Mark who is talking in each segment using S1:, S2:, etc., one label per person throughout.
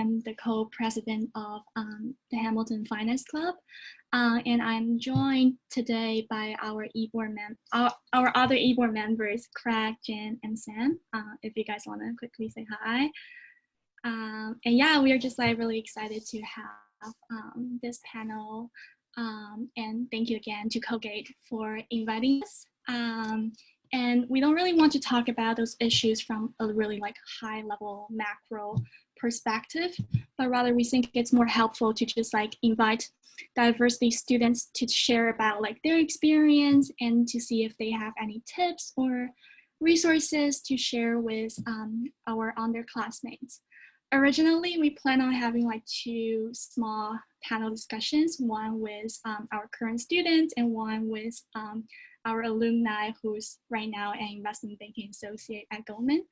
S1: am the co-president of the Hamilton Finance Club, and I'm joined today by our other e-board members, Craig, Jen, and Sam. If you guys want to quickly say hi. And yeah, we are just like really excited to have this panel. And thank you again to Colgate for inviting us. And we don't really want to talk about those issues from a really like high level macro perspective, but rather we think it's more helpful to just like invite diversity students to share about like their experience and to see if they have any tips or resources to share with our underclassmates. Originally, we plan on having like 2 small panel discussions, one with our current students and one with our alumni who's right now an investment banking associate at Goldman.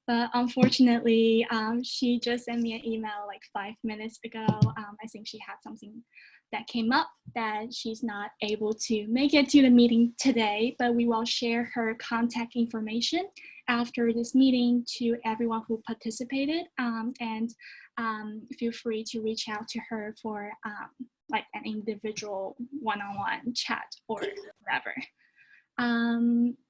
S1: But unfortunately, she just sent me an email like 5 minutes ago. I think she had something that came up that she's not able to make it to the meeting today, but we will share her contact information after this meeting to everyone who participated, and feel free to reach out to her for like an individual one-on-one chat or whatever.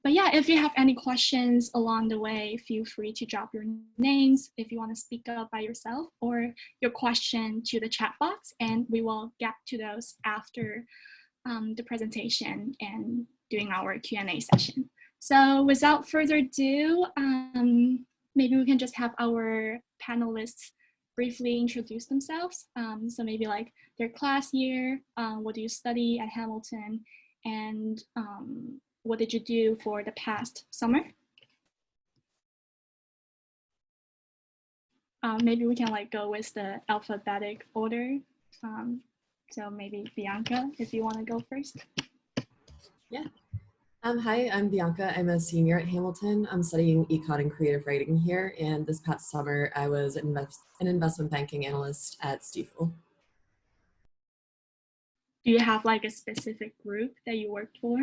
S1: But yeah, if you have any questions along the way, feel free to drop your names if you want to speak up by yourself or your question to the chat box, and we will get to those after the presentation and doing our Q&A session. So without further ado, maybe we can just have our panelists briefly introduce themselves. So maybe like their class year, what do you study at Hamilton, and what did you do for the past summer? Maybe we can like go with the alphabetic order. So maybe Bianca, if you want to go first.
S2: Yeah. Hi, I'm Bianca. I'm a senior at Hamilton. I'm studying econ and creative writing here. And this past summer, I was an investment banking analyst at Stifel.
S1: Do you have like a specific group that you worked for?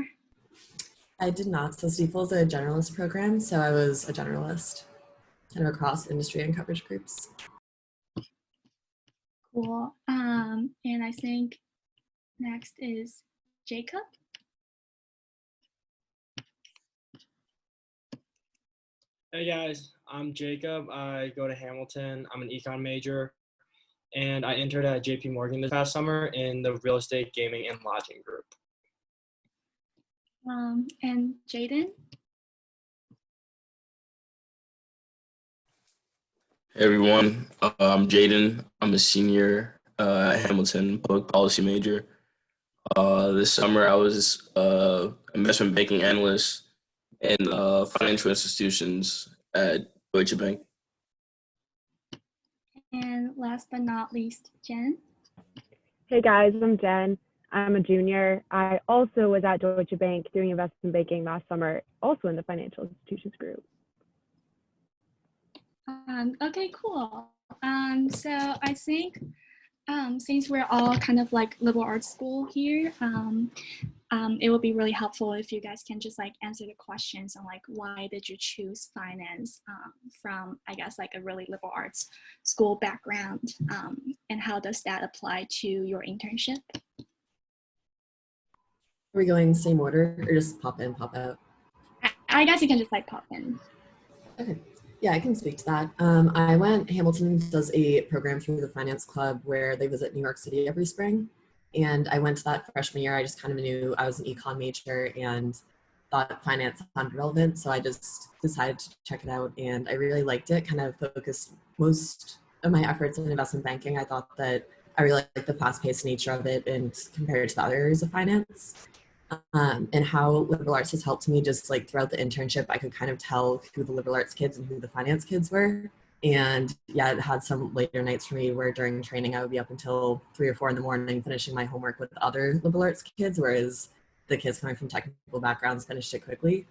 S2: I did not. So Stifel is a generalist program. So I was a generalist kind of across industry and coverage groups.
S1: Cool. And I think next is Jacob.
S3: Hey guys, I'm Jacob. I go to Hamilton. I'm an econ major, and I entered at JP Morgan this past summer in the real estate, gaming, and lodging group.
S1: And Jaden?
S4: Hey everyone, I'm Jaden. I'm a senior at Hamilton, public policy major. This summer I was investment banking analyst in financial institutions at Deutsche Bank.
S1: And last but not least, Jen.
S5: Hey guys, I'm Jen. I'm a junior. I also was at Deutsche Bank doing investment banking last summer, also in the financial institutions group.
S1: Okay, cool. So I think since we're all kind of like liberal arts school here, it would be really helpful if you guys can just like answer the questions on like why did you choose finance from, I guess, like a really liberal arts school background, and how does that apply to your internship?
S2: Are we going same order or just pop in, pop out?
S1: I guess you can just like pop in.
S2: Okay. Yeah, I can speak to that. Hamilton does a program through the Finance Club where they visit New York City every spring. And I went to that freshman year. I just kind of knew I was an econ major and thought finance sounded relevant. So I just decided to check it out, and I really liked it. Kind of focused most of my efforts in investment banking. I thought that I really liked the fast-paced nature of it and compared to the other areas of finance. And how liberal arts has helped me just like throughout the internship, I could kind of tell who the liberal arts kids and who the finance kids were. And yeah, it had some later nights for me where during training, I would be up until 3 or 4 in the morning finishing my homework with other liberal arts kids, whereas the kids coming from technical backgrounds finished it quickly.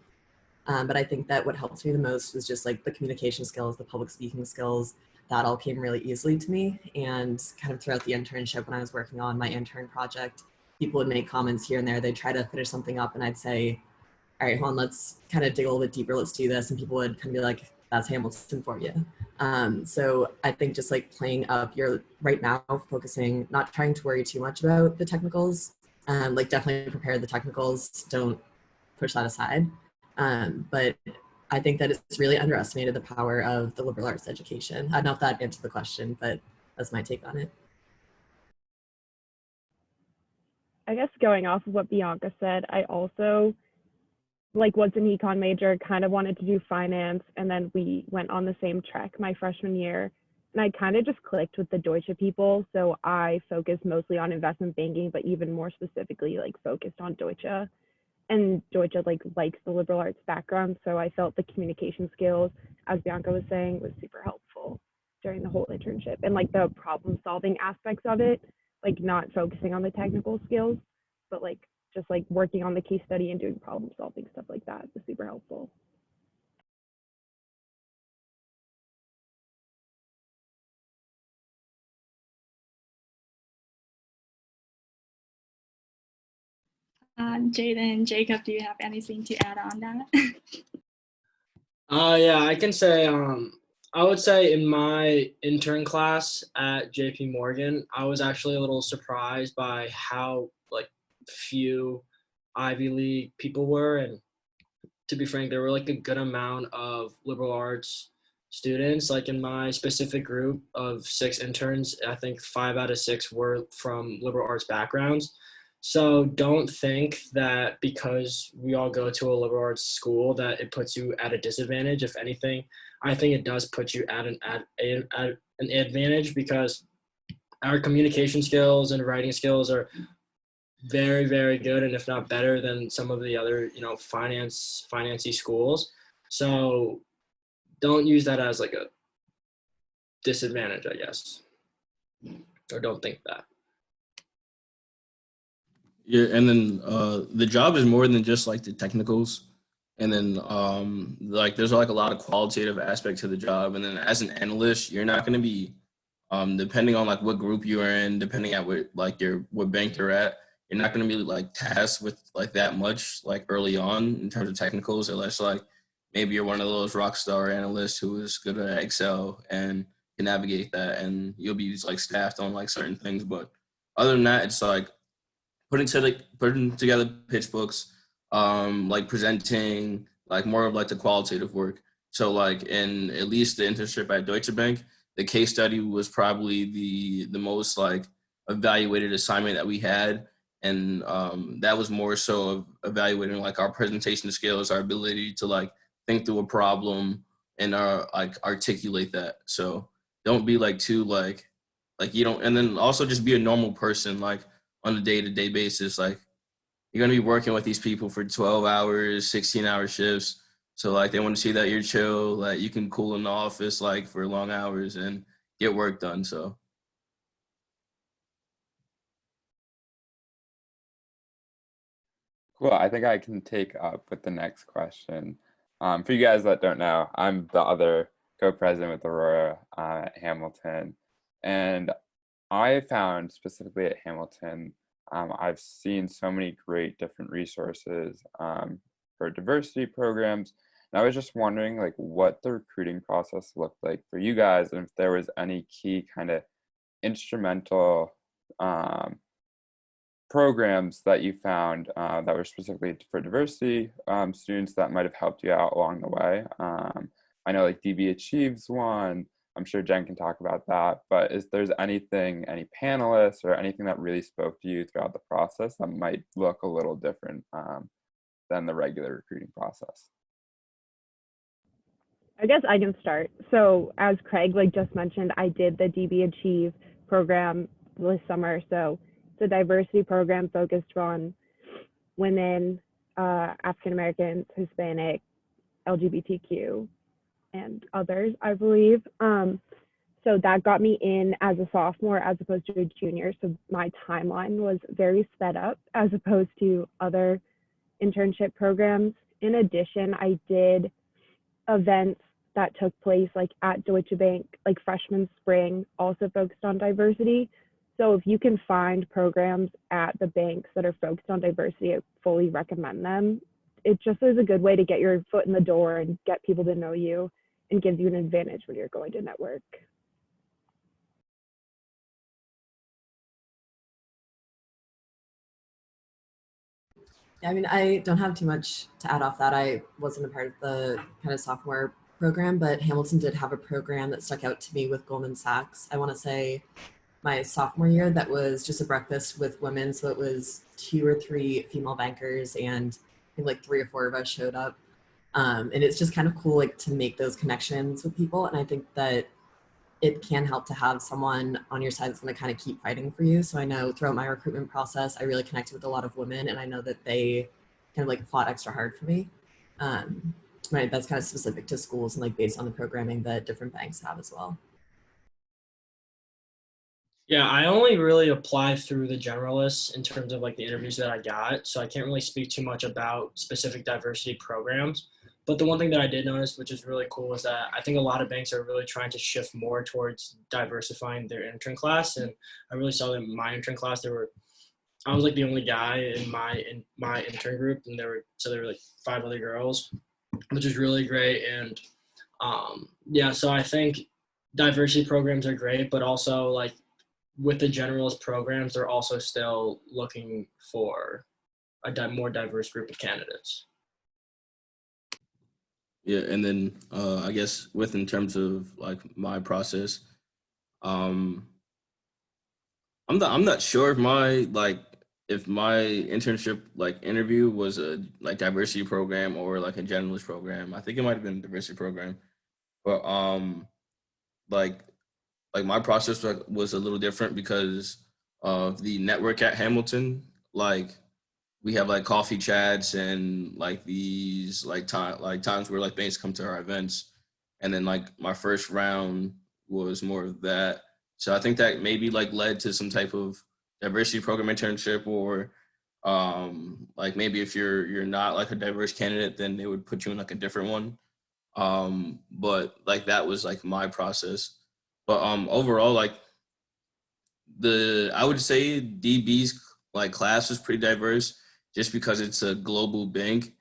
S2: But I think that what helped me the most was just like the communication skills, the public speaking skills. That all came really easily to me. And kind of throughout the internship, when I was working on my intern project, people would make comments here and there. They'd try to finish something up and I'd say, all right, hold on, let's kind of dig a little bit deeper. Let's do this. And people would kind of be like, that's Hamilton for you. So I think just like playing up your right now, focusing, not trying to worry too much about the technicals, like definitely prepare the technicals, don't push that aside. But I think that it's really underestimated the power of the liberal arts education. I don't know if that answered the question, but that's my take on it.
S5: I guess going off of what Bianca said, I also was an econ major, kind of wanted to do finance, and then we went on the same track my freshman year. And I kind of just clicked with the Deutsche people. So I focused mostly on investment banking, but even more specifically, focused on Deutsche. And Deutsche likes the liberal arts background. So I felt the communication skills, as Bianca was saying, was super helpful during the whole internship. And the problem solving aspects of it, not focusing on the technical skills, but just working on the case study and doing problem solving, stuff like that was super helpful.
S1: Jaden, Jacob, do you have anything to add on that?
S3: Yeah, I can say, I would say in my intern class at JP Morgan, I was actually a little surprised by how few Ivy League people were. And to be frank, there were a good amount of liberal arts students. In my specific group of 6 interns, I think 5 out of 6 were from liberal arts backgrounds. So don't think that because we all go to a liberal arts school that it puts you at a disadvantage. If anything, I think it does put you at an advantage, because our communication skills and writing skills are very, very good, and if not better than some of the other, financy schools. So don't use that as a disadvantage, I guess, or don't think that.
S4: Yeah, and then the job is more than just the technicals, and then there's a lot of qualitative aspects to the job, and then as an analyst, you're not going to be depending on what group you are in, depending at what bank you're at, you're not going to be tasked with that much early on in terms of technicals, unless maybe you're one of those rock star analysts who is good at Excel and can navigate that, and you'll be staffed on certain things. But other than that, it's putting together pitch books, presenting, more of the qualitative work. So in at least the internship at Deutsche Bank, the case study was probably the most evaluated assignment that we had, and that was more so of evaluating our presentation skills, our ability to think through a problem and articulate that. So don't be too you don't, and then also just be a normal person on a day-to-day basis. You're going to be working with these people for 12 hours, 16-hour shifts. So they want to see that you're chill, that you can cool in the office for long hours and get work done. So
S6: cool. I think I can take up with the next question. For you guys that don't know, I'm the other co-president with Aurora at Hamilton. And I found specifically at Hamilton, I've seen so many great different resources for diversity programs. And I was just wondering what the recruiting process looked like for you guys, and if there was any key kind of instrumental programs that you found that were specifically for diversity students that might have helped you out along the way. I know DB Achieves one. I'm sure Jen can talk about that, but is there's anything, any panelists or anything that really spoke to you throughout the process that might look a little different than the regular recruiting process?
S5: I guess I can start. So as Craig just mentioned, I did the DB Achieve program this summer. So it's a diversity program focused on women, African Americans, Hispanic, LGBTQ, and others, I believe. So that got me in as a sophomore as opposed to a junior. So my timeline was very sped up as opposed to other internship programs. In addition, I did events that took place at Deutsche Bank, freshman spring, also focused on diversity. So if you can find programs at the banks that are focused on diversity, I fully recommend them. It just is a good way to get your foot in the door and get people to know you and gives you an advantage when you're going to network.
S2: Yeah, I mean, I don't have too much to add off that. I wasn't a part of the kind of sophomore program, but Hamilton did have a program that stuck out to me with Goldman Sachs. I want to say my sophomore year, that was just a breakfast with women. So it was 2 or 3 female bankers, and I think like 3 or 4 of us showed up. And it's just kind of cool, like, to make those connections with people. And I think that it can help to have someone on your side that's going to kind of keep fighting for you. So I know throughout my recruitment process, I really connected with a lot of women, and I know that they kind of like fought extra hard for me. Right, that's kind of specific to schools and like based on the programming that different banks have as well.
S3: Yeah, I only really apply through the generalists in terms of like the interviews that I got, so I can't really speak too much about specific diversity programs. But the one thing that I did notice, which is really cool, is that I think a lot of banks are really trying to shift more towards diversifying their intern class, and I really saw that in my intern class I was like the only guy in my intern group, and there were like 5 other girls, which is really great. And yeah, so I think diversity programs are great, but also like with the generalist programs, they're also still looking for a more diverse group of candidates.
S4: Yeah, and then I guess in terms of like my process, um, I'm not sure if my internship like interview was a like diversity program or like a generalist program. I think it might have been a diversity program, but like my process was a little different because of the network at Hamilton. Like we have like coffee chats and like these times where like banks come to our events, and then like my first round was more of that. So I think that maybe like led to some type of diversity program internship, or like maybe if you're not like a diverse candidate, then they would put you in like a different one. But like that was like my process. But overall, like I would say DB's like class was pretty diverse just because it's a global bank.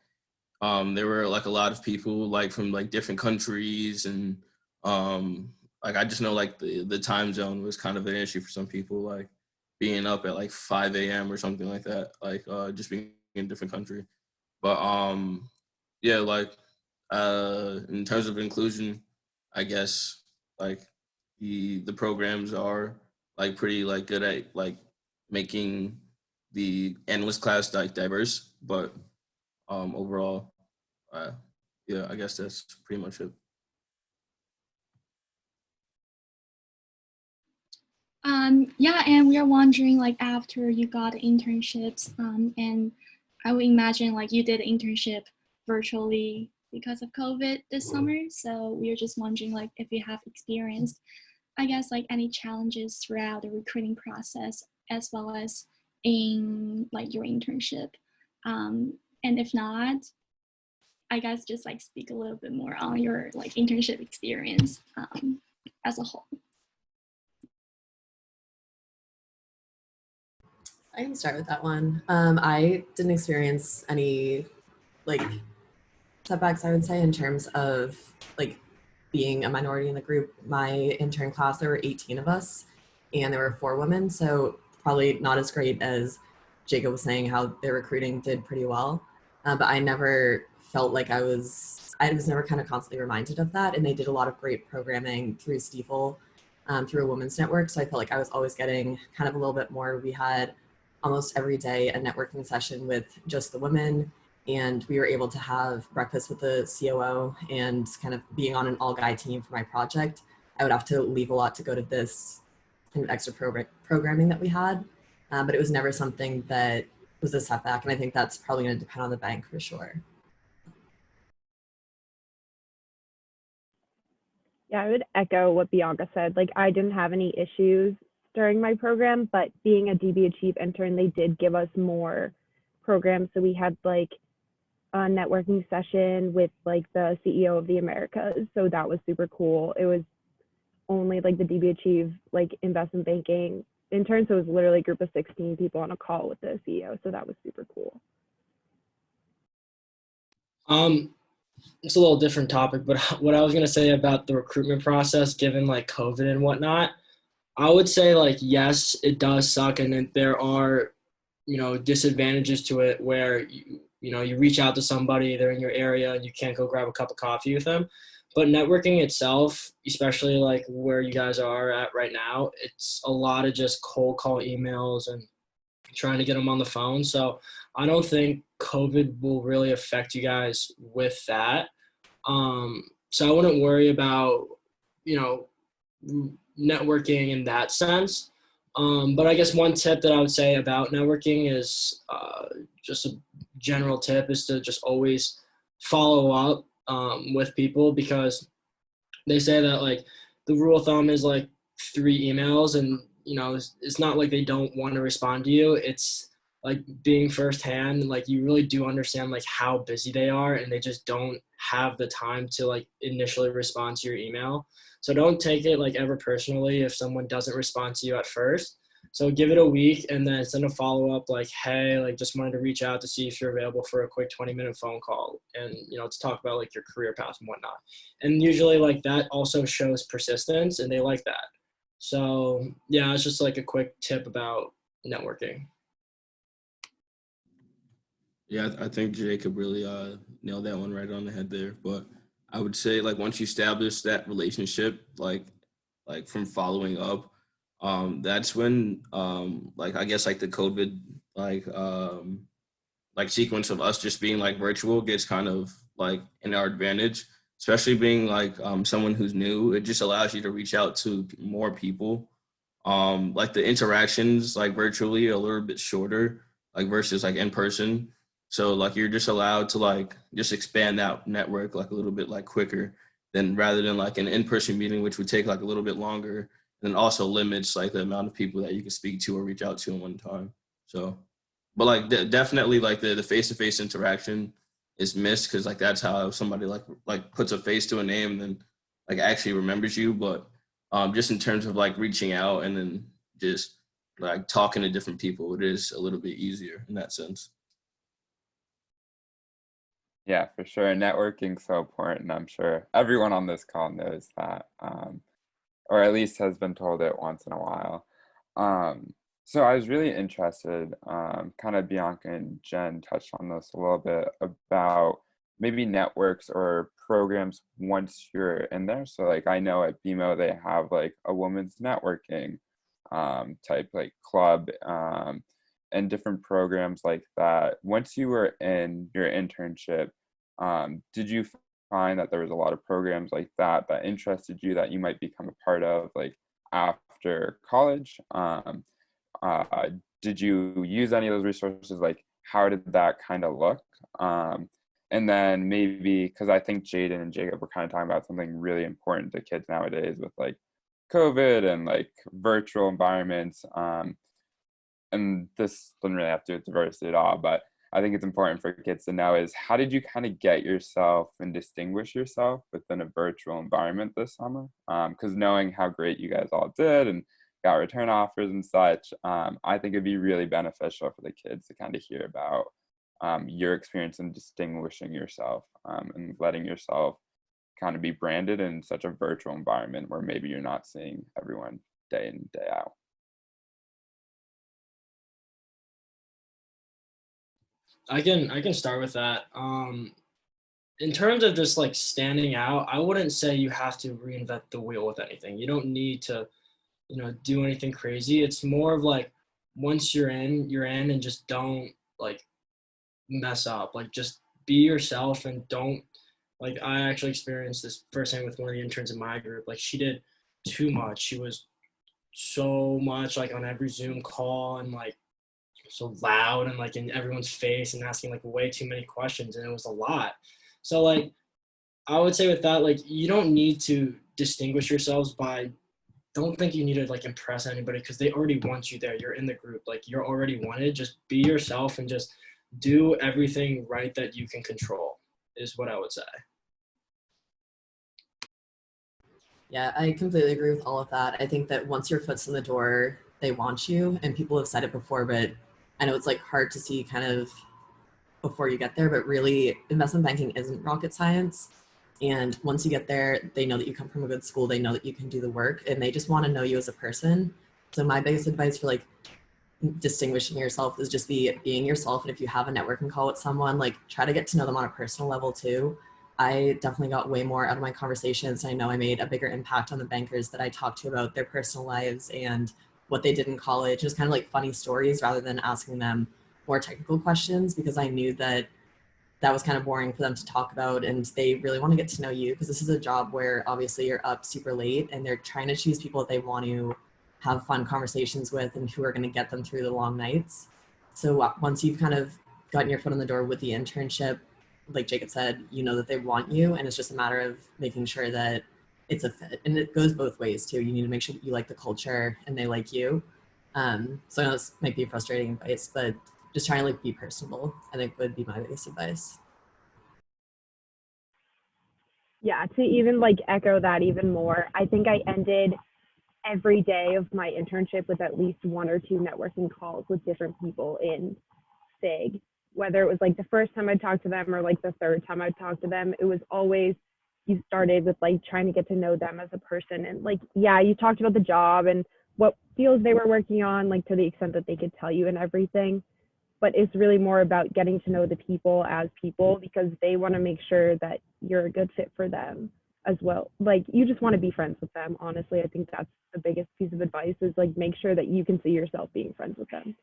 S4: There were like a lot of people like from like different countries, and like I just know like the time zone was kind of an issue for some people, like being up at like 5 a.m. or something like that, like just being in a different country. But yeah, like in terms of inclusion, I guess like the programs are like pretty like good at like making the analyst class like diverse, but overall, yeah, I guess that's pretty much it.
S1: Yeah, and we are wondering, like, after you got internships, and I would imagine like you did internship virtually because of COVID this summer. So we are just wondering, like, if you have experienced, I guess, like any challenges throughout the recruiting process, as well as in like your internship. And if not, I guess just like speak a little bit more on your like internship experience as a whole.
S2: I can start with that one. I didn't experience any like setbacks, I would say, in terms of like being a minority in the group. My intern class, there were 18 of us, and there were 4 women, so probably not as great as Jacob was saying how their recruiting did pretty well. But I never felt like I was never kind of constantly reminded of that, and they did a lot of great programming through Stiefel, through a women's network, so I felt like I was always getting kind of a little bit more. We had almost every day a networking session with just the women, and we were able to have breakfast with the COO. And kind of being on an all-guy team for my project, I would have to leave a lot to go to this kind of extra programming that we had, but it was never something that was a setback, and I think that's probably going to depend on the bank for sure.
S5: Yeah, I would echo what Bianca said. Like, I didn't have any issues during my program, but being a DB Achieve intern, they did give us more programs. So we had like a networking session with like the CEO of the Americas. So that was super cool. It was only like the DB Achieve like investment banking intern. So it was literally a group of 16 people on a call with the CEO. So that was super cool.
S3: it's a little different topic, but what I was gonna say about the recruitment process, given like COVID and whatnot, I would say like yes, it does suck, and then there are disadvantages to it where you reach out to somebody, they're in your area, and you can't go grab a cup of coffee with them. But networking itself, especially like where you guys are at right now, it's a lot of just cold call emails and trying to get them on the phone. So I don't think COVID will really affect you guys with that. So I wouldn't worry about, you know, networking in that sense. But I guess one tip that I would say about networking is just a general tip is to just always follow up with people, because they say that like the rule of thumb is like 3 emails, and it's not like they don't want to respond to you. It's like being firsthand, like you really do understand like how busy they are, and they just don't have the time to like initially respond to your email. So don't take it like ever personally if someone doesn't respond to you at first. So give it a week and then send a follow up like, hey, like just wanted to reach out to see if you're available for a quick 20-minute phone call, and to talk about like your career path and whatnot. And usually like that also shows persistence, and they like that. So yeah, it's just like a quick tip about networking.
S4: Yeah, I think Jacob really nailed that one right on the head there. But I would say like once you establish that relationship, like from following up, that's when like I guess like the COVID like sequence of us just being like virtual gets kind of like in our advantage, especially being like someone who's new. It just allows you to reach out to more people. Like the interactions like virtually are a little bit shorter, like versus like in person. So like you're just allowed to like just expand that network like a little bit like quicker than rather than like an in-person meeting, which would take like a little bit longer, and also limits like the amount of people that you can speak to or reach out to in one time. So, but like definitely like the face-to-face interaction is missed, because like that's how somebody like puts a face to a name and then like actually remembers you. But just in terms of like reaching out and then just like talking to different people, it is a little bit easier in that sense.
S6: Yeah, for sure. Networking's so important. I'm sure everyone on this call knows that, or at least has been told it once in a while. Um, so I was really interested, kind of Bianca and Jen touched on this a little bit about maybe networks or programs once you're in there. So like I know at BMO they have like a women's networking type like club, and different programs like that. Once you were in your internship, did you find that there was a lot of programs like that that interested you that you might become a part of like after college? Uh, did you use any of those resources? Like, how did that kind of look? And then maybe, because I think Jaden and Jacob were kind of talking about something really important to kids nowadays with like COVID and like virtual environments. And this doesn't really have to do with diversity at all, but I think it's important for kids to know is how did you kind of get yourself and distinguish yourself within a virtual environment this summer? Because knowing how great you guys all did and got return offers and such, I think it'd be really beneficial for the kids to kind of hear about your experience in distinguishing yourself, and letting yourself kind of be branded in such a virtual environment where maybe you're not seeing everyone day in, day out.
S3: I can start with that. In terms of just like standing out, I wouldn't say you have to reinvent the wheel with anything. You don't need to, do anything crazy. It's more of like once you're in, and just don't like mess up. Like just be yourself and don't like I actually experienced this firsthand with one of the interns in my group. Like she did too much. She was so much like on every Zoom call and like so loud and like in everyone's face and asking like way too many questions, and it was a lot. So like I would say with that, like you don't need to distinguish yourselves by don't think you need to like impress anybody, because they already want you there. You're in the group, like you're already wanted. Just be yourself and just do everything right that you can control is what I would say.
S2: Yeah, I completely agree with all of that. I think that once your foot's in the door, they want you, and people have said it before, but I know it's like hard to see kind of before you get there, but really investment banking isn't rocket science. And once you get there, they know that you come from a good school, they know that you can do the work, and they just want to know you as a person. So my biggest advice for like distinguishing yourself is just being yourself. And if you have a networking call with someone, like try to get to know them on a personal level too. I definitely got way more out of my conversations. And I know I made a bigger impact on the bankers that I talked to about their personal lives and what they did in college, just kind of like funny stories rather than asking them more technical questions, because I knew that that was kind of boring for them to talk about, and they really want to get to know you, because this is a job where obviously you're up super late and they're trying to choose people that they want to have fun conversations with and who are going to get them through the long nights. So once you've kind of gotten your foot in the door with the internship, like Jacob said, you know that they want you, and it's just a matter of making sure that it's a fit. And it goes both ways too. You need to make sure that you like the culture and they like you. So I know this might be frustrating advice, but just trying to like be personable, I think would be my biggest advice.
S5: Yeah, to even like echo that even more, I think I ended every day of my internship with at least 1 or 2 networking calls with different people in SIG. Whether it was like the first time I talked to them or like the third time I talked to them, it was always, you started with like trying to get to know them as a person. And like, yeah, you talked about the job and what fields they were working on, like to the extent that they could tell you and everything. But it's really more about getting to know the people as people, because they want to make sure that you're a good fit for them as well. Like, you just want to be friends with them. Honestly, I think that's the biggest piece of advice, is like make sure that you can see yourself being friends with them.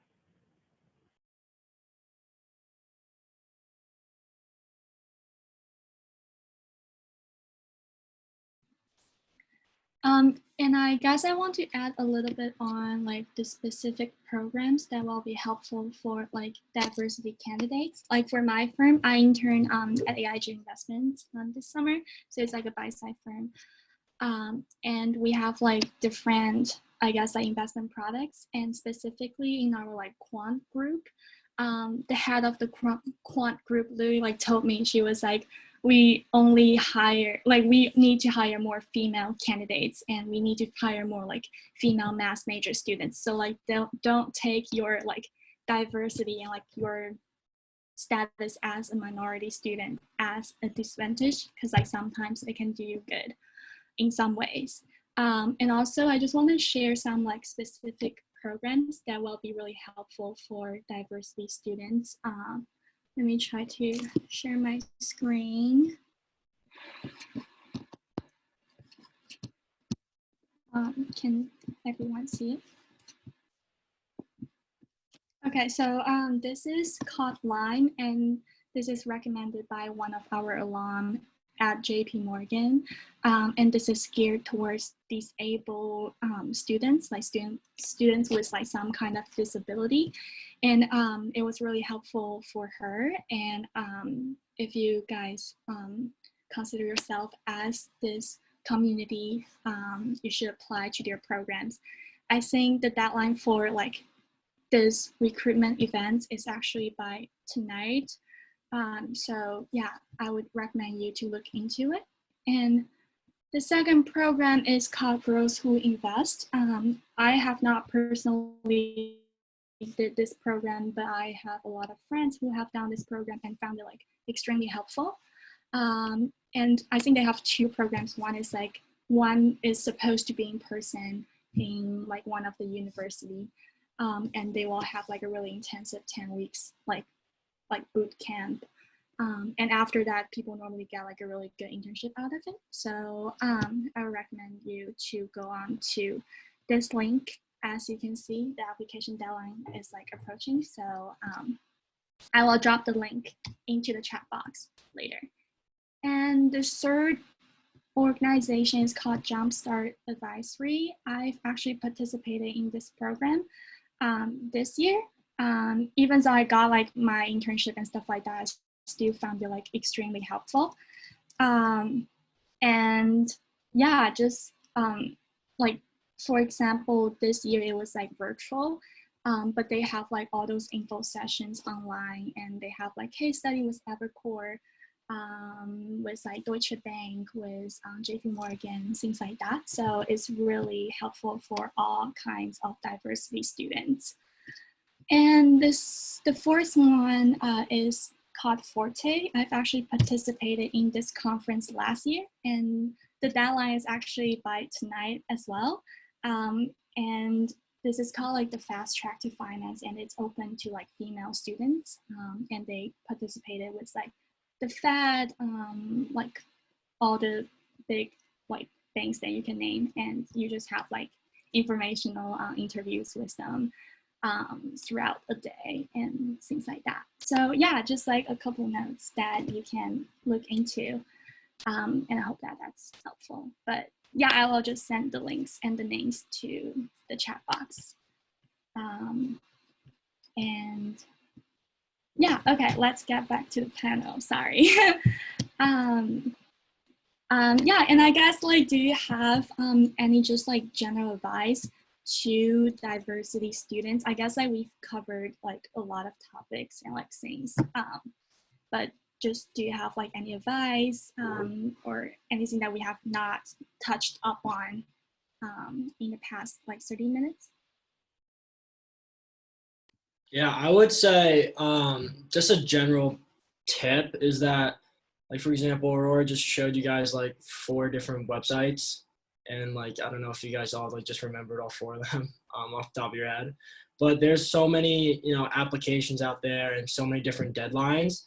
S1: And I guess I want to add a little bit on like the specific programs that will be helpful for like diversity candidates. Like for my firm, I interned at AIG Investments this summer. So it's like a buy-side firm. And we have like different, I guess, like investment products. And specifically in our like quant group, the head of the quant group literally like told me, she was like, we only hire, like we need to hire more female candidates, and we need to hire more like female math major students. So like don't take your like diversity and like your status as a minority student as a disadvantage, because like sometimes it can do you good in some ways. And also I just want to share some like specific programs that will be really helpful for diversity students. Let me try to share my screen. Can everyone see it? Okay, so this is called Lime, and this is recommended by one of our alum at JP Morgan. And this is geared towards disabled students, like students with like some kind of disability. And it was really helpful for her. And if you guys consider yourself as this community, you should apply to their programs. I think the deadline for like this recruitment event is actually by tonight. So yeah, I would recommend you to look into it. And the second program is called Girls Who Invest. I have not personally did this program, but I have a lot of friends who have done this program and found it like extremely helpful. And I think they have 2 programs. One is supposed to be in person in like one of the university, and they will have like a really intensive 10 weeks like boot camp. And after that, people normally get like a really good internship out of it. So I would recommend you to go on to this link. As you can see, the application deadline is like approaching. So I will drop the link into the chat box later. And the third organization is called Jumpstart Advisory. I've actually participated in this program this year. Even though I got like my internship and stuff like that, I still found it like extremely helpful. And yeah, just like, for example, this year it was like virtual, but they have like all those info sessions online, and they have like case study with Evercore, with like Deutsche Bank, with JP Morgan, things like that. So it's really helpful for all kinds of diversity students. And the fourth one is called Forte. I've actually participated in this conference last year, and the deadline is actually by tonight as well. And this is called like the Fast Track to Finance, and it's open to like female students. And they participated with like the Fed, like all the big like banks that you can name, and you just have like informational interviews with them throughout the day and things like that. So yeah, just like a couple notes that you can look into, and I hope that that's helpful. But yeah, I will just send the links and the names to the chat box. And yeah, okay, let's get back to the panel, sorry. Yeah, and I guess like, do you have any just like general advice to diversity students? I guess like we've covered like a lot of topics and like things, but just do you have like any advice or anything that we have not touched up on in the past like 30 minutes?
S3: Yeah, I would say just a general tip is that, like, for example, Aurora just showed you guys like 4 different websites, and like I don't know if you guys all like just remembered all 4 of them off the top of your head, but there's so many, you know, applications out there and so many different deadlines.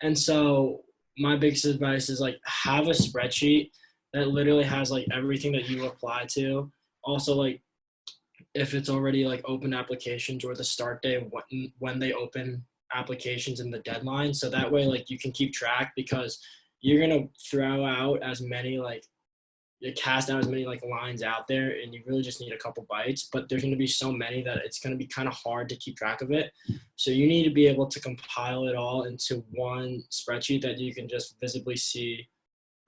S3: And so my biggest advice is like have a spreadsheet that literally has like everything that you apply to. Also, like if it's already like open applications or the start day when they open applications and the deadline, so that way like you can keep track, because you're gonna throw out as many like you cast out as many like lines out there, and you really just need a couple bites, but there's going to be so many that it's going to be kind of hard to keep track of it. So you need to be able to compile it all into one spreadsheet that you can just visibly see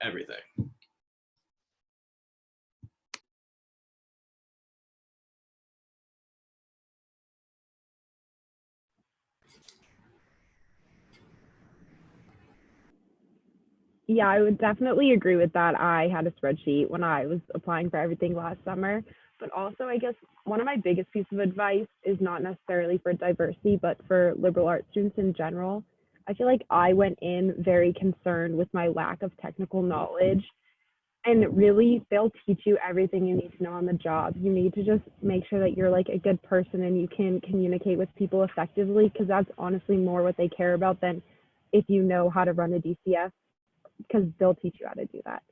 S3: everything.
S5: Yeah, I would definitely agree with that. I had a spreadsheet when I was applying for everything last summer. But also, I guess one of my biggest pieces of advice is not necessarily for diversity, but for liberal arts students in general. I feel like I went in very concerned with my lack of technical knowledge. And really, they'll teach you everything you need to know on the job. You need to just make sure that you're like a good person and you can communicate with people effectively, because that's honestly more what they care about than if you know how to run a DCF, because they'll teach you how to do that.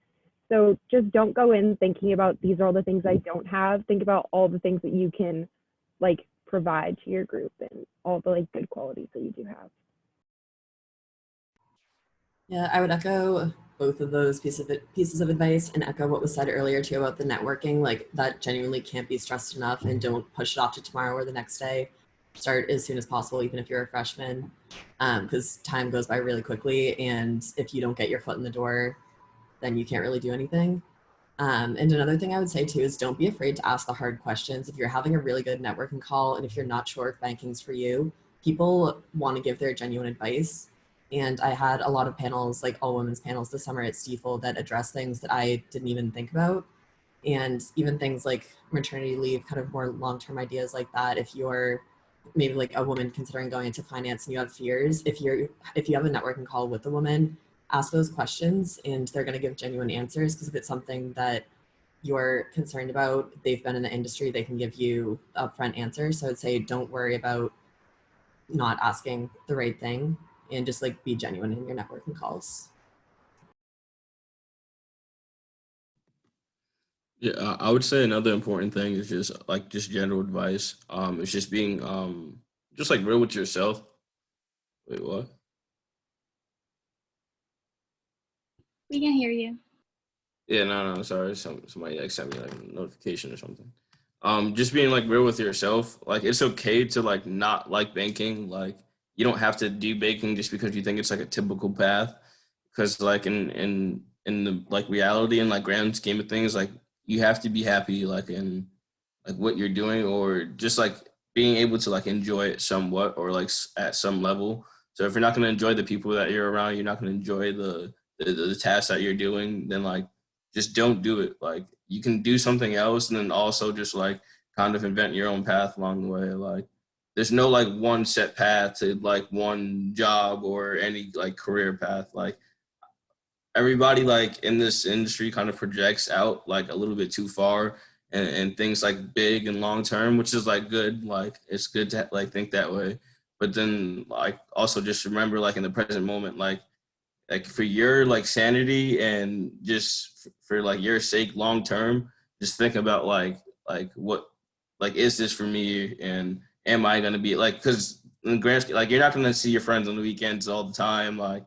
S5: So just don't go in thinking about these are all the things I don't have. Think about all the things that you can like provide to your group and all the like good qualities that you do have.
S2: Yeah, I would echo both of those pieces of advice, and echo what was said earlier too about the networking. Like that genuinely can't be stressed enough, and don't push it off to tomorrow or the next day. Start as soon as possible, even if you're a freshman, because time goes by really quickly, and if you don't get your foot in the door, then you can't really do anything. And another thing I would say too is don't be afraid to ask the hard questions. If you're having a really good networking call and if you're not sure if banking's for you, people want to give their genuine advice. And I had a lot of panels, like all women's panels this summer at Stiefel, that address things that I didn't even think about. And even things like maternity leave, kind of more long-term ideas like that. If you're maybe like a woman considering going into finance and you have fears, if you have a networking call with a woman, ask those questions and they're going to give genuine answers, because if it's something that you're concerned about, they've been in the industry, they can give you upfront answers. So I'd say don't worry about not asking the right thing, and just like be genuine in your networking calls.
S4: Yeah, I would say another important thing is just general advice. It's just being just like real with yourself. Wait, what?
S1: We can hear you.
S4: Yeah, no, sorry. Somebody like sent me like a notification or something. Just being like real with yourself. Like it's okay to like not like banking. Like you don't have to do banking just because you think it's like a typical path. Because like in the like reality and like grand scheme of things, like you have to be happy like in like what you're doing, or just like being able to like enjoy it somewhat, or like at some level. So if you're not going to enjoy the people that you're around, you're not going to enjoy the tasks that you're doing, then like just don't do it. Like you can do something else, and then also just like kind of invent your own path along the way. Like there's no like one set path to like one job or any like career path. Like everybody like in this industry kind of projects out like a little bit too far and thinks like big and long term, which is like good. Like it's good to like think that way. But then like also just remember like in the present moment, like for your like sanity and just for like your sake long term, just think about like what like is this for me and am I gonna be like, because in grand scale, like you're not gonna see your friends on the weekends all the time. Like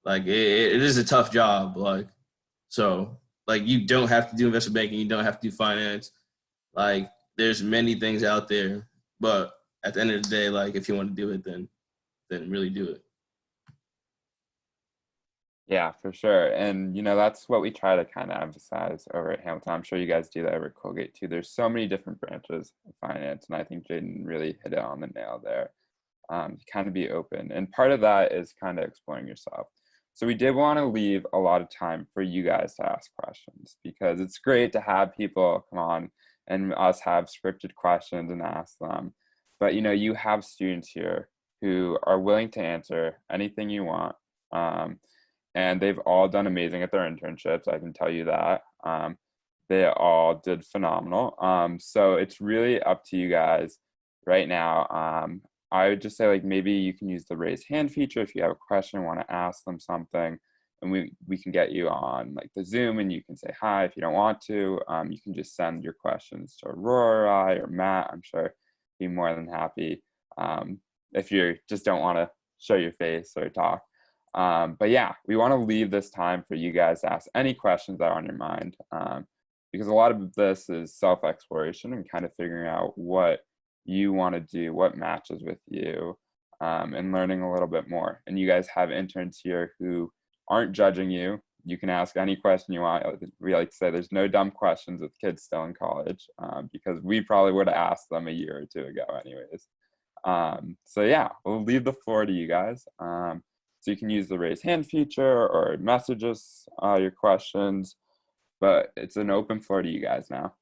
S4: it is a tough job. Like so like you don't have to do investment banking, you don't have to do finance. Like there's many things out there, but at the end of the day, like if you want to do it, then really do it.
S6: Yeah, for sure. And, that's what we try to kind of emphasize over at Hamilton. I'm sure you guys do that over at Colgate too. There's so many different branches of finance, and I think Jaden really hit it on the nail there. To kind of be open. And part of that is kind of exploring yourself. So we did want to leave a lot of time for you guys to ask questions, because it's great to have people come on and us have scripted questions and ask them. But, you have students here who are willing to answer anything you want. And they've all done amazing at their internships. I can tell you that. They all did phenomenal. So it's really up to you guys right now. I would just say like maybe you can use the raise hand feature if you have a question, want to ask them something, and we can get you on like the Zoom and you can say hi. If you don't want to, you can just send your questions to Aurora or I or Matt. I'm sure he'd be more than happy if you just don't want to show your face or talk. But yeah, we want to leave this time for you guys to ask any questions that are on your mind, because a lot of this is self-exploration and kind of figuring out what you want to do, what matches with you, and learning a little bit more. And you guys have interns here who aren't judging you. You can ask any question you want. We like to say there's no dumb questions with kids still in college, because we probably would have asked them a year or two ago anyways. So yeah, we'll leave the floor to you guys. So you can use the raise hand feature or message us your questions, but it's an open floor to you guys now.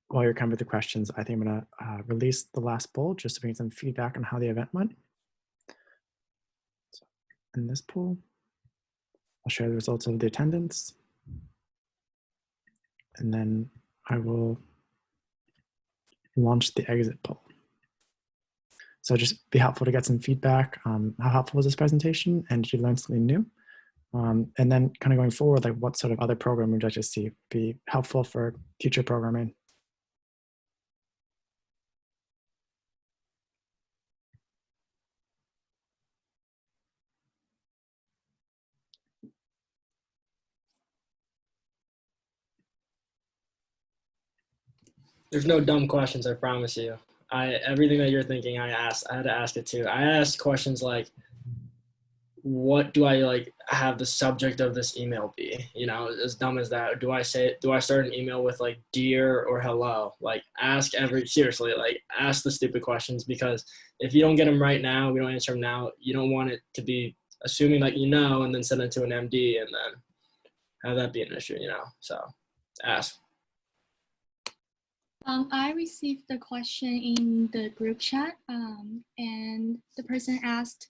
S7: While you're coming with the questions, I think I'm going to release the last poll just to bring some feedback on how the event went. So in this poll, I'll share the results of the attendance, and then I will launch the exit poll. So just be helpful to get some feedback. How helpful was this presentation, and did you learn something new? And then kind of going forward, like what sort of other program would you like to see be helpful for future programming?
S3: There's no dumb questions, I promise you. Everything that you're thinking, I had to ask it too. I asked questions like, what do I like have the subject of this email be? As dumb as that. Do I start an email with like dear or hello? Like seriously, like ask the stupid questions, because if you don't get them right now, we don't answer them now, you don't want it to be assuming that and then send it to an MD and then have that be an issue, so ask.
S1: I received the question in the group chat, and the person asked,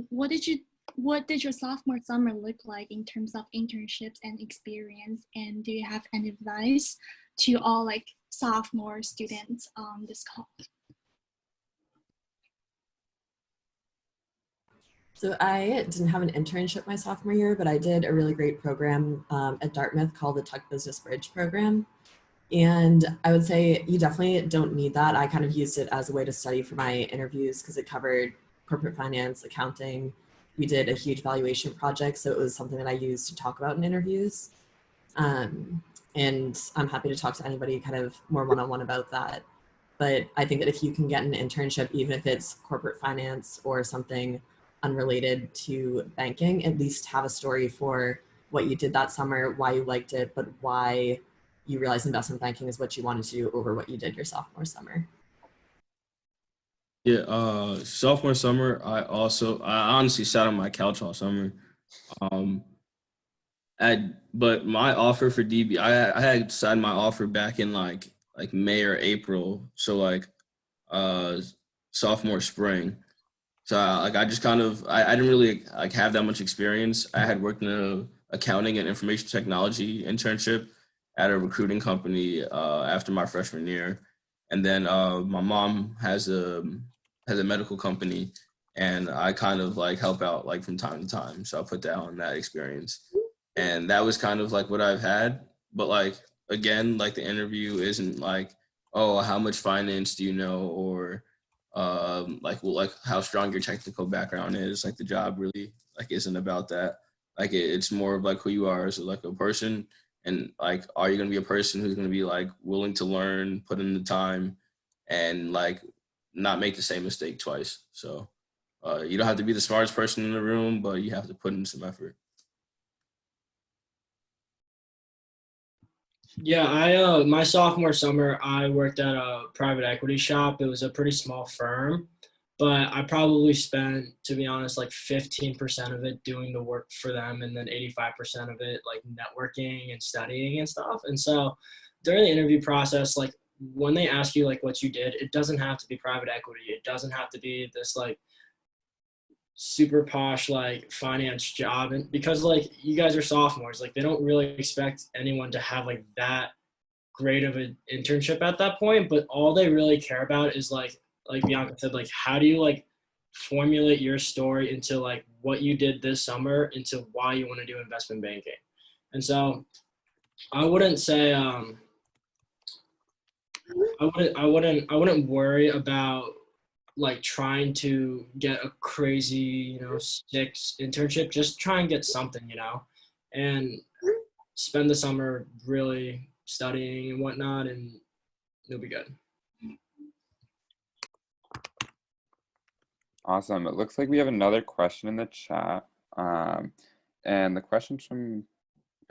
S1: what did your sophomore summer look like in terms of internships and experience? And do you have any advice to all like sophomore students on this call?
S2: So I didn't have an internship my sophomore year, but I did a really great program at Dartmouth called the Tuck Business Bridge program. And I would say you definitely don't need that. I kind of used it as a way to study for my interviews because it covered corporate finance, accounting. We did a huge valuation project, so it was something that I used to talk about in interviews. And I'm happy to talk to anybody kind of more one-on-one about that. But I think that if you can get an internship, even if it's corporate finance or something unrelated to banking, at least have a story for what you did that summer, why you liked it, but why you realized investment banking is what you wanted to do over what you did your sophomore summer.
S4: Yeah, sophomore summer, I honestly sat on my couch all summer. Um, but my offer for DB, I had signed my offer back in like May or April, so like uh sophomore spring. So I just kind of I didn't really like have that much experience. I had worked in a accounting and information technology internship at a recruiting company after my freshman year, and then my mom has a medical company, and I kind of like help out like from time to time. So I put that on that experience, and that was kind of like what I've had. But like again, like the interview isn't like, oh, how much finance do you know, or like well, like how strong your technical background is. Like the job really like isn't about that. Like it's more of like who you are as like a person, and like are you gonna be a person who's gonna be like willing to learn, put in the time, and like not make the same mistake twice. So you don't have to be the smartest person in the room, but you have to put in some effort.
S3: Yeah, my sophomore summer I worked at a private equity shop. It was a pretty small firm, but I probably spent, to be honest, like 15% of it doing the work for them, and then 85% of it like networking and studying and stuff. And so during the interview process, like when they ask you like what you did, it doesn't have to be private equity. It doesn't have to be this like super posh like finance job, and because like you guys are sophomores, like they don't really expect anyone to have like that great of an internship at that point, but all they really care about is like Bianca said, like how do you like formulate your story into like what you did this summer into why you want to do investment banking. And so I wouldn't say I wouldn't worry about like trying to get a crazy, six internship. Just try and get something, and spend the summer really studying and whatnot, and you'll be good.
S6: Awesome. It looks like we have another question in the chat. And the question's from,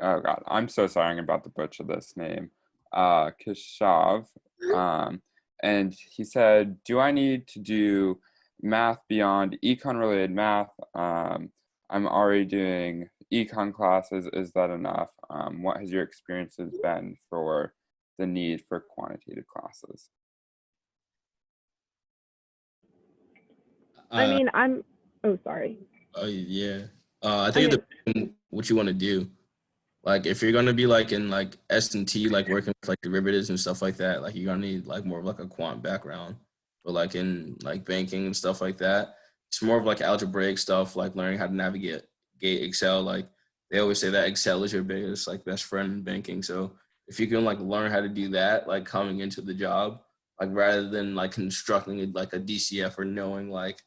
S6: oh God, I'm so sorry, I'm about to butcher this name. Keshav. And he said, do I need to do math beyond econ related math? I'm already doing econ classes. Is that enough? What has your experiences been for the need for quantitative classes?
S5: I mean, oh, sorry.
S4: Yeah. I think it depends on what you want to do. Like if you're gonna be like in like S&T, like working with like derivatives and stuff like that, like you're gonna need like more of like a quant background. But like in like banking and stuff like that, it's more of like algebraic stuff, like learning how to navigate Excel. Like they always say that Excel is your biggest like best friend in banking. So if you can like learn how to do that, like coming into the job, like rather than like constructing it like a DCF or knowing like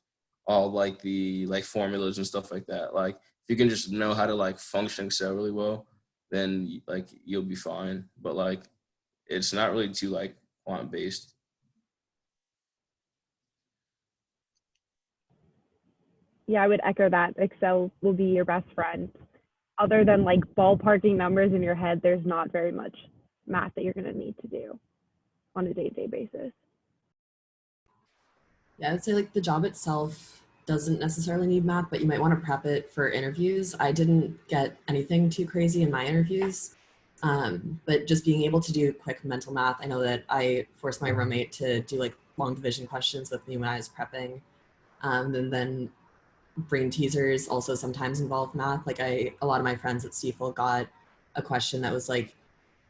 S4: all like the like formulas and stuff like that, like if you can just know how to like function Excel really well, then like you'll be fine. But like it's not really too like quant based.
S5: Yeah, I would echo that. Excel will be your best friend. Other than like ballparking numbers in your head, there's not very much math that you're going to need to do on a day-to-day basis.
S2: Yeah, I'd say like the job itself doesn't necessarily need math, but you might want to prep it for interviews. I didn't get anything too crazy in my interviews, but just being able to do quick mental math. I know that I forced my roommate to do like long division questions with me when I was prepping. And then brain teasers also sometimes involve math. Like a lot of my friends at Stiefel got a question that was like,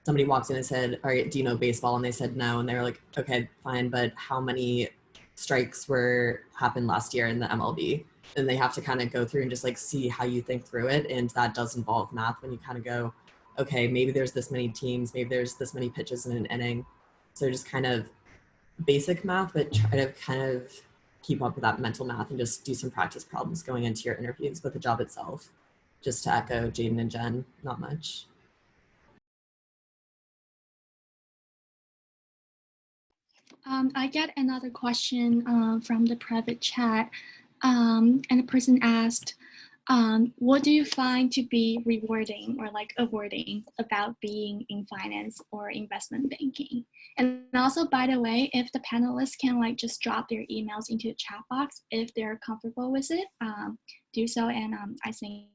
S2: somebody walked in and said, all right, do you know baseball? And they said no. And they were like, okay, fine, but how many strikes happened last year in the MLB? And they have to kind of go through and just like see how you think through it. And that does involve math when you kind of go, okay, maybe there's this many teams, maybe there's this many pitches in an inning. So just kind of basic math, but try to kind of keep up with that mental math and just do some practice problems going into your interviews. But the job itself, just to echo Jaden and Jen, not much.
S1: I get another question from the private chat, and the person asked, What do you find to be rewarding or like rewarding about being in finance or investment banking? And also, by the way, if the panelists can like just drop their emails into the chat box if they're comfortable with it, do so. And I think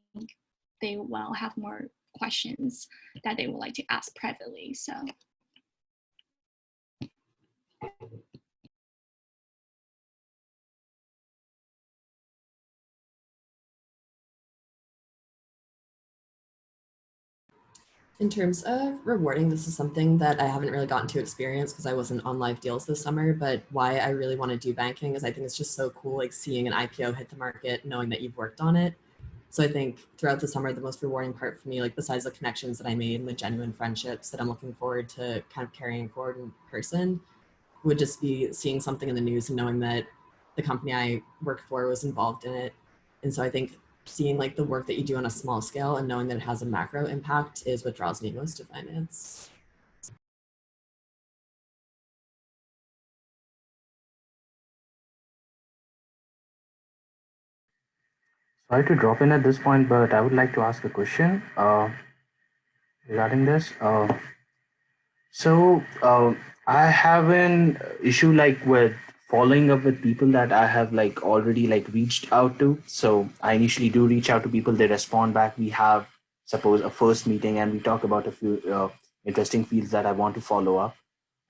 S1: they will have more questions that they would like to ask privately. So.
S2: In terms of rewarding, this is something that I haven't really gotten to experience because I wasn't on live deals this summer, but why I really want to do banking is I think it's just so cool, like seeing an IPO hit the market, knowing that you've worked on it. So I think throughout the summer, the most rewarding part for me, like besides the connections that I made and the genuine friendships that I'm looking forward to kind of carrying forward in person, would just be seeing something in the news and knowing that the company I worked for was involved in it. And so I think seeing like the work that you do on a small scale and knowing that it has a macro impact is what draws me most to finance.
S8: Sorry to drop in at this point, but I would like to ask a question regarding this. So I have an issue like with following up with people that I have like already like reached out to. So I initially do reach out to people, they respond back. We have suppose a first meeting and we talk about a few interesting fields that I want to follow up.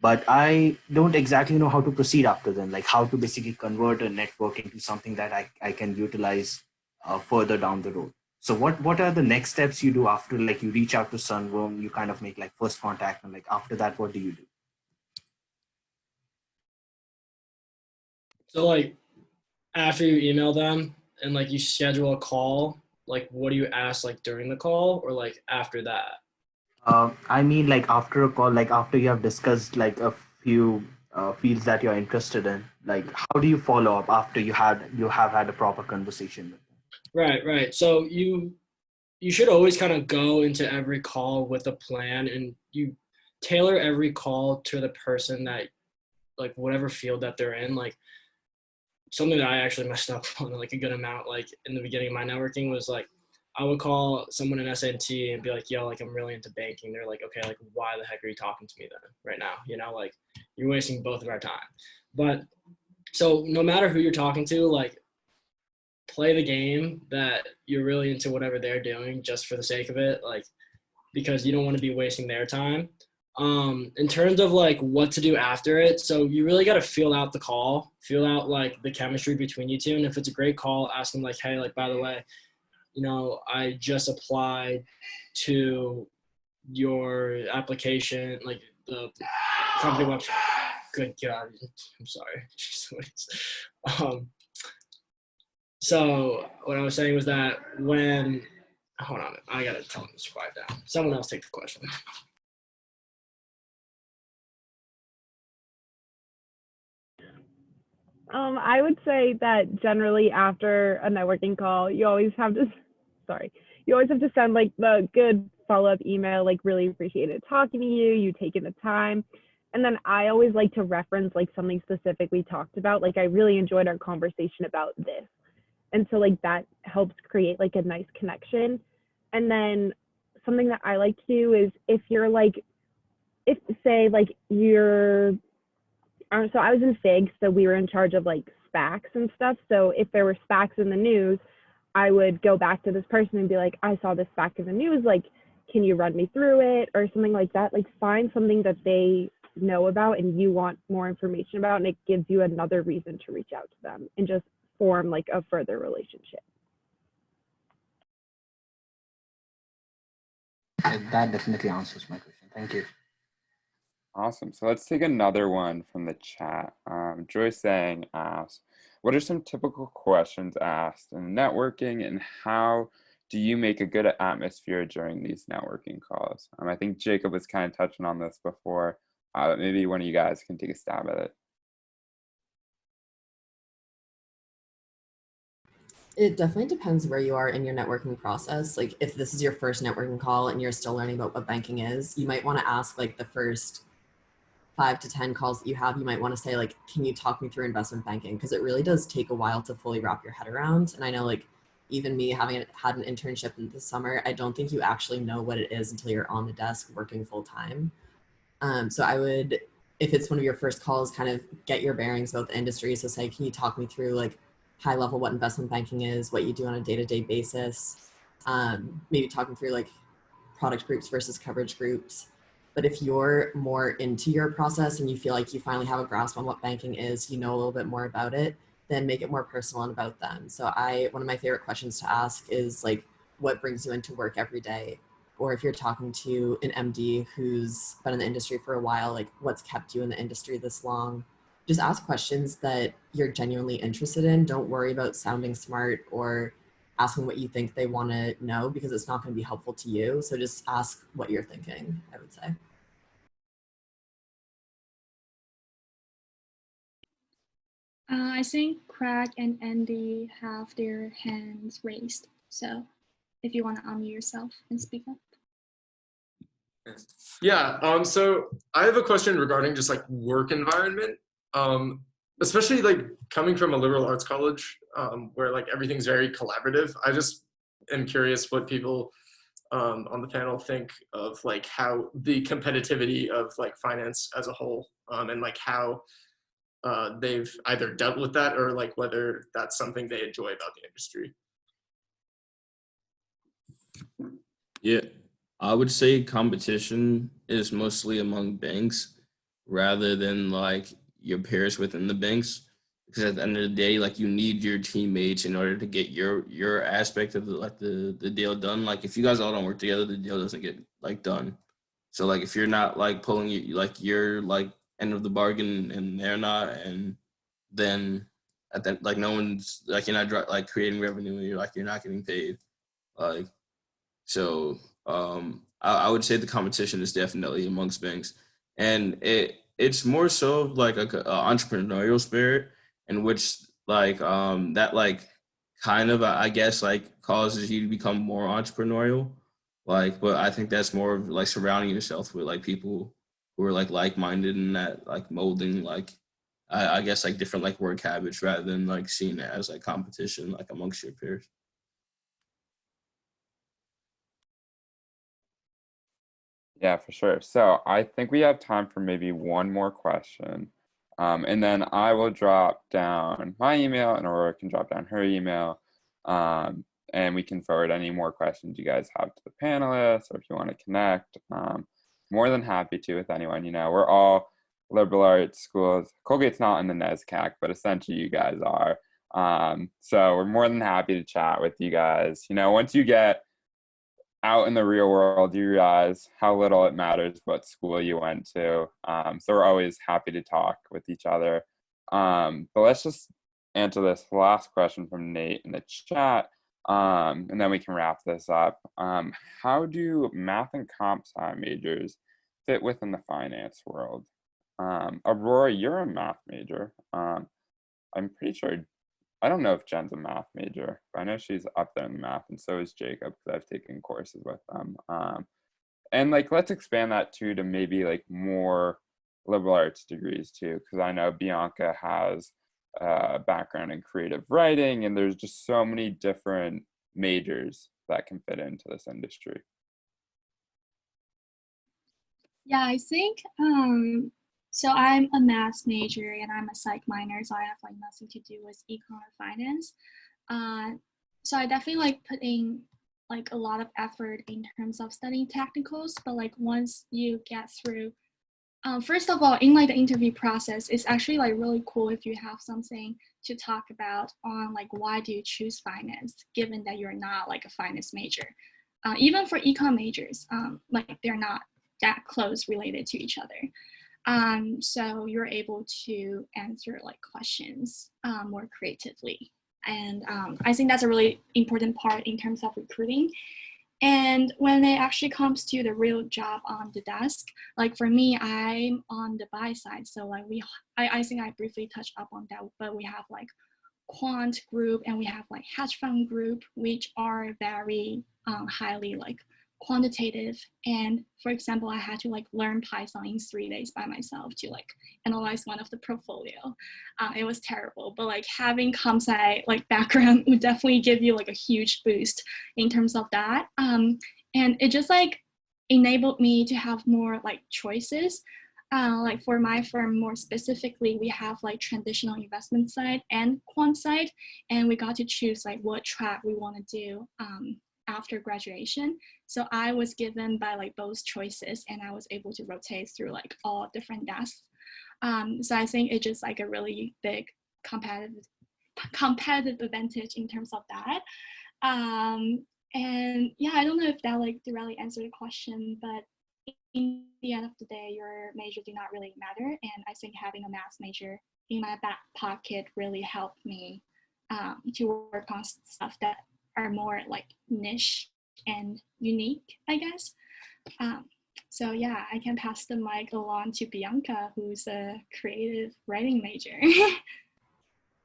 S8: But I don't exactly know how to proceed after them, like how to basically convert a network into something that I can utilize further down the road. So what are the next steps you do after like you reach out to Sunworm, you kind of make like first contact, and like after that, what do you do?
S3: So like after you email them and like you schedule a call, like what do you ask like during the call or like after that?
S8: I mean, like after a call, like after you have discussed like a few fields that you're interested in, like how do you follow up after you have had a proper conversation with them?
S3: Right. So you should always kind of go into every call with a plan and you tailor every call to the person that like whatever field that they're in. Like something that I actually messed up on like a good amount like in the beginning of my networking was like I would call someone in SNT and be like, yo, like I'm really into banking. They're like, okay, like why the heck are you talking to me then right now? You know, like you're wasting both of our time. But so no matter who you're talking to, like play the game that you're really into whatever they're doing just for the sake of it, like because you don't want to be wasting their time. In terms of like what to do after it, so you really got to feel out the call, feel out like the chemistry between you two, and if it's a great call, ask them like, hey, like by the way, you know, I just applied to your application, like the company website. Good God, I'm sorry. So what I was saying was that when, hold on, I gotta tell them to quiet down. Someone else take the question.
S5: I would say that generally after a networking call, you always have to, you always have to send like the good follow-up email, like really appreciated talking to you, you taking the time. And then I always like to reference like something specific we talked about. Like I really enjoyed our conversation about this. And so like that helps create like a nice connection. And then something that I like to do is if you're like, if say like you're, so I was in FIG, so we were in charge of like SPACs and stuff. So if there were SPACs in the news, I would go back to this person and be like, I saw this SPAC in the news, like, can you run me through it or something like that? Like find something that they know about and you want more information about, and it gives you another reason to reach out to them and just form like a further relationship.
S8: That definitely answers my question. Thank you.
S6: Awesome. So let's take another one from the chat. Joyce Sang asks, what are some typical questions asked in networking and how do you make a good atmosphere during these networking calls? I think Jacob was kind of touching on this before. Maybe one of you guys can take a stab at it.
S2: It definitely depends where you are in your networking process. Like if this is your first networking call and you're still learning about what banking is, you might want to ask like the first 5 to 10 calls that you have, you might want to say like, can you talk me through investment banking? Because it really does take a while to fully wrap your head around. And I know like even me having had an internship in the summer, I don't think you actually know what it is until you're on the desk working full time. So I would, if it's one of your first calls, kind of get your bearings about the industry. So say, can you talk me through like high level what investment banking is, what you do on a day-to-day basis, maybe talking through like product groups versus coverage groups. But if you're more into your process and you feel like you finally have a grasp on what banking is, you know a little bit more about it, then make it more personal and about them. So one of my favorite questions to ask is like, what brings you into work every day? Or if you're talking to an MD who's been in the industry for a while, like what's kept you in the industry this long? Just ask questions that you're genuinely interested in. Don't worry about sounding smart or asking what you think they want to know, because it's not going to be helpful to you. So just ask what you're thinking, I would say.
S1: I think Craig and Andy have their hands raised. So if you want to unmute yourself and speak up.
S9: Yeah, so I have a question regarding just like work environment, especially like coming from a liberal arts college where like everything's very collaborative. I just am curious what people on the panel think of like how the competitivity of like finance as a whole, and like how they've either dealt with that or like whether that's something they enjoy about the industry.
S4: Yeah, I would say competition is mostly among banks rather than like your peers within the banks. Because at the end of the day, like you need your teammates in order to get your aspect of the deal done. Like if you guys all don't work together, the deal doesn't get like done. So like if you're not like pulling like your like end of the bargain and they're not, and then at that like no one's like you're not like creating revenue and you're not getting paid. Like so I would say the competition is definitely amongst banks, and it's more so like a entrepreneurial spirit in which like that like kind of I guess like causes you to become more entrepreneurial. Like, but I think that's more of like surrounding yourself with like people who are like minded and that like molding like I guess like different like work habits rather than like seeing it as like competition like amongst your peers.
S6: Yeah, for sure. So I think we have time for maybe one more question. And then I will drop down my email and Aurora can drop down her email. And we can forward any more questions you guys have to the panelists, or if you want to connect, more than happy to with anyone. You know, we're all liberal arts schools. Colgate's not in the NESCAC, but essentially you guys are. So we're more than happy to chat with you guys. You know, once you get out in the real world, you realize how little it matters what school you went to. So we're always happy to talk with each other. But let's just answer this last question from Nate in the chat, and then we can wrap this up. How do math and comp sci majors fit within the finance world? Aurora, you're a math major. I'm pretty sure, I don't know if Jen's a math major, but I know she's up there in math, and so is Jacob, because I've taken courses with them. And like, let's expand that too to maybe like more liberal arts degrees too, because I know Bianca has a background in creative writing, and there's just so many different majors that can fit into this industry.
S1: Yeah, I think so I'm a math major and I'm a psych minor, so I have like nothing to do with econ or finance. So I definitely like putting like a lot of effort in terms of studying technicals, but like once you get through, first of all, in like the interview process, it's actually like really cool if you have something to talk about on like why do you choose finance, given that you're not like a finance major. Even for econ majors, like they're not that close related to each other. So you're able to answer like questions more creatively. And I think that's a really important part in terms of recruiting. And when it actually comes to the real job on the desk, like for me, I'm on the buy side. So like I think I briefly touched up on that, but we have like quant group and we have like hedge fund group, which are very highly like quantitative. And for example, I had to like learn Python in 3 days by myself to like analyze one of the portfolio. It was terrible, but like having comp sci like background would definitely give you like a huge boost in terms of that. And it just like enabled me to have more like choices. Like for my firm more specifically, we have like traditional investment side and quant side, and we got to choose like what track we want to do after graduation. So I was given by like both choices, and I was able to rotate through like all different desks. So I think it's just like a really big competitive advantage in terms of that. And yeah, I don't know if that like directly answered the question, but in the end of the day, your major do not really matter. And I think having a math major in my back pocket really helped me to work on stuff that are more like niche and unique, I guess. So yeah, I can pass the mic along to Bianca, who's a creative writing major.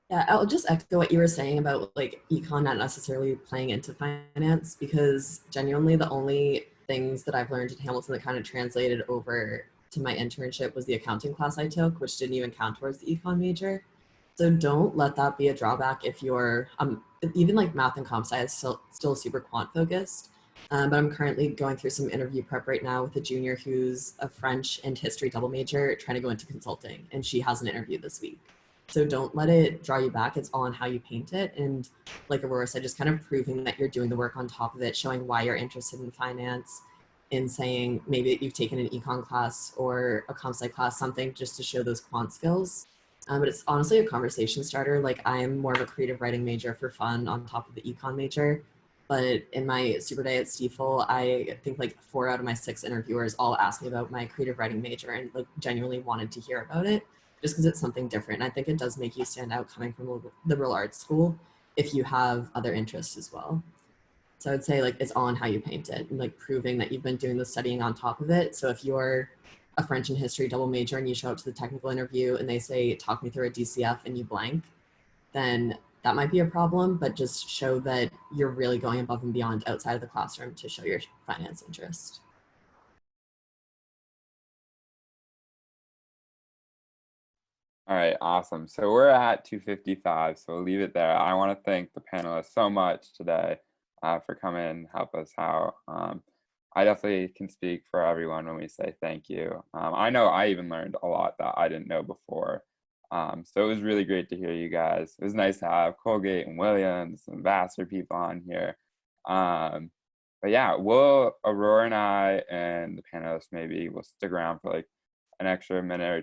S2: Yeah, I'll just echo what you were saying about like econ not necessarily playing into finance, because genuinely the only things that I've learned at Hamilton that kind of translated over to my internship was the accounting class I took, which didn't even count towards the econ major. So don't let that be a drawback if you're even like math and comp sci is still super quant focused. But I'm currently going through some interview prep right now with a junior who's a French and history double major trying to go into consulting, and she has an interview this week. So don't let it draw you back. It's all on how you paint it. And like Aurora said, just kind of proving that you're doing the work on top of it, showing why you're interested in finance, and saying maybe that you've taken an econ class or a comp sci class, something just to show those quant skills. But it's honestly a conversation starter. Like I am more of a creative writing major for fun on top of the econ major. But in my super day at Stiefel, I think like 4 out of my 6 interviewers all asked me about my creative writing major and like genuinely wanted to hear about it, just because it's something different. And I think it does make you stand out coming from a liberal arts school if you have other interests as well. So I'd say like it's all on how you paint it and like proving that you've been doing the studying on top of it. So if you're a French and history double major and you show up to the technical interview and they say, talk me through a DCF, and you blank, then that might be a problem, but just show that you're really going above and beyond outside of the classroom to show your finance interest.
S6: All right, awesome. So we're at 2:55, so we'll leave it there. I want to thank the panelists so much today for coming and help us out. I definitely can speak for everyone when we say thank you. I know I even learned a lot that I didn't know before. So it was really great to hear you guys. It was nice to have Colgate and Williams and Vassar people on here. But yeah, Aurora and I and the panelists maybe will stick around for like an extra minute or